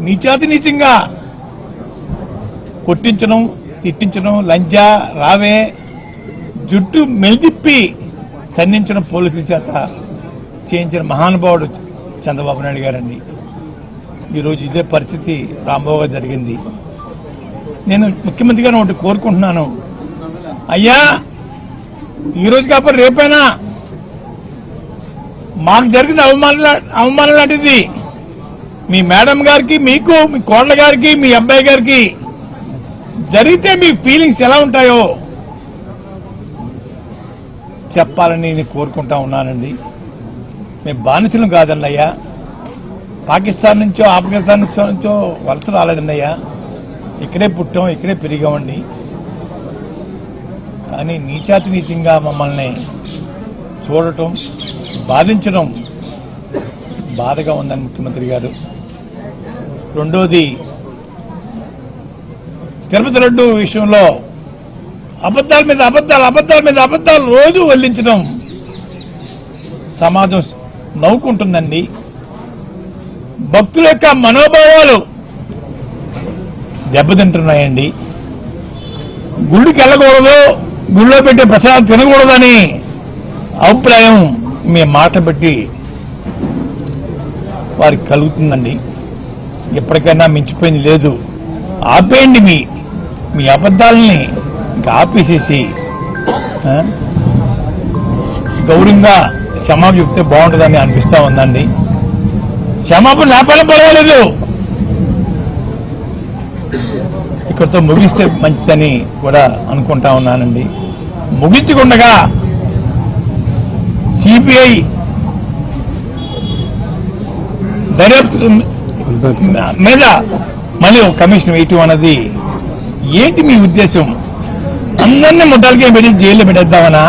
నీచాతి నీచంగా కొట్టించడం, తిట్టించడం, లంజా రావే జుట్టు మెలిదిప్పి ఖండించడం పోలీసుల చేత చేయించిన మహానుభావుడు చంద్రబాబు నాయుడు గారండి. ఈరోజు ఇదే పరిస్థితి రాంబాబు గారు జరిగింది. నేను ముఖ్యమంత్రి గారిని ఒకటి కోరుకుంటున్నాను, అయ్యా ఈరోజు కాకపోతే రేపైనా మాకు జరిగిన అవమానం లాంటిది మీ మేడం గారికి, మీకు, మీ కోడల గారికి, మీ అబ్బాయి గారికి జరిగితే మీ ఫీలింగ్స్ ఎలా ఉంటాయో చెప్పాలని నేను కోరుకుంటా ఉన్నానండి. మేము బానిసలం కాదండి అయ్యా, పాకిస్తాన్ నుంచో ఆఫ్ఘనిస్తాన్ నుంచో వలస రాలేదండి అయ్యా, ఇక్కడే పుట్టాం, ఇక్కడే పెరిగామండి. కానీ నీచాతి నీచంగా మమ్మల్ని చూడటం, బాధించడం బాధగా ఉందని ముఖ్యమంత్రి గారు. రెండోది, తిరుపతి లడ్డు విషయంలో అబద్దాల మీద అబద్దాలు రోజు వెల్లించడం సమాజం నవ్వుకుంటుందండి. భక్తుల యొక్క మనోభావాలు దెబ్బతింటున్నాయండి. గుడికి వెళ్ళకూడదు, గుడిలో పెట్టే ప్రసాదం తినకూడదని అభిప్రాయం మీ మాట బట్టి వారికి కలుగుతుందండి. ఎప్పటికైనా మించిపోయింది లేదు. ఆపేయండి మీ అబద్దాలని, ఇంకా ఆపేసేసి గౌరవంగా క్షమాపణ చెప్తే బాగుంటుందని అనిపిస్తా ఉందండి. క్షమాపణ లేపాలని పర్వాలేదు, ఇక్కడితో ముగిస్తే మంచిదని కూడా అనుకుంటా ఉన్నానండి. ముగించకుండా సిబిఐ దర్యాప్తు మీద మళ్ళీ ఒక కమిషన్ వేయటం అన్నది ఏంటి మీ ఉద్దేశం? అందరినీ ముద్దాలకే పెట్టి జైల్లో పెట్టేద్దామనా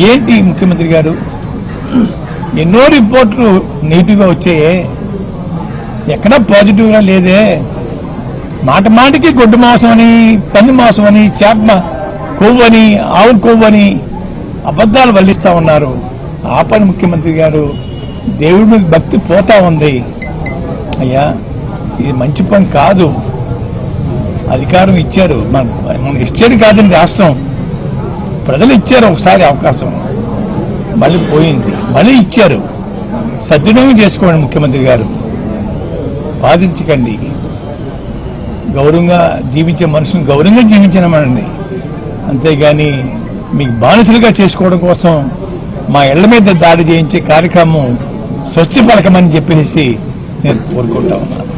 ఏంటి ముఖ్యమంత్రి గారు? ఎన్నో రిపోర్ట్లు నెగిటివ్గా వచ్చాయే, ఎక్కడా పాజిటివ్గా లేదే. మాట మాటికి గొడ్డు మాంసం అని, పంది మాంసం అని, చేప కొవ్వు అని, ఆవు కొవ్వు అని అబద్దాలు వల్లిస్తా ఉన్నారు. ఆ పని ముఖ్యమంత్రి గారు, దేవుడి మీద భక్తి పోతా ఉంది. అయ్యా ఇది మంచి పని కాదు. అధికారం ఇచ్చారు, మన ఇచ్చేది కాదండి రాష్ట్రం, ప్రజలు ఇచ్చారు ఒకసారి అవకాశం, మళ్ళీ పోయింది, మళ్ళీ ఇచ్చారు. సద్వినియోగం చేసుకోండి ముఖ్యమంత్రి గారు, బాధించకండి. గౌరవంగా జీవించే మనుషులను గౌరవంగా జీవించనమనండి, అంతేగాని మీకు బానిసలుగా చేసుకోవడం కోసం మా ఇళ్ల మీద దాడి చేయించే కార్యక్రమం స్వచ్ఛపరకమని చెప్పేసి నేను కోరుకుంటా ఉన్నాను.